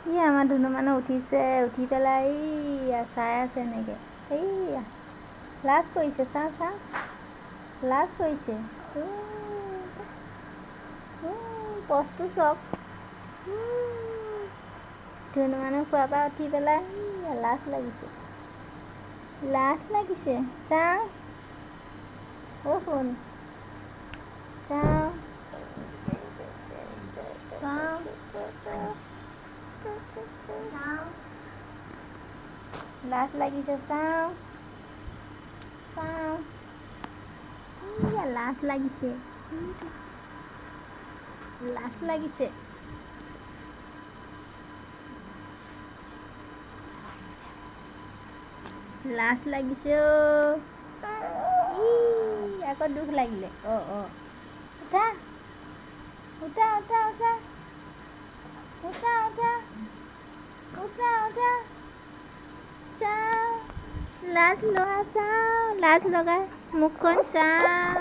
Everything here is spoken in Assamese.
ই আমাৰ ধুনু মানুহ উঠিছে, উঠি পেলাই এইয়া চাই আছে এনেকৈ। এইয়া লাজ কৰিছে, চাওঁ চাওঁ, লাজ কৰিছে। পজটো চাওক। ধুনু মানুহ খোৱাৰ পৰা উঠি পেলাই লাজ লাগিছে, লাজ লাগিছে। চাওঁ শুন, চাওঁ চাওঁ লাজ লাগিছে, চাওঁ চাওঁ, লাজ লাগিছে, লাজ লাগিছে। লাজ লাগিছে আকৌ দুখ লাগিলে। উঠা উঠা উঠা উঠা উঠা উঠা উঠা উঠা, চাওঁ লাজ লগা, চাওঁ লাজ লগাই মুখখন, চাওঁ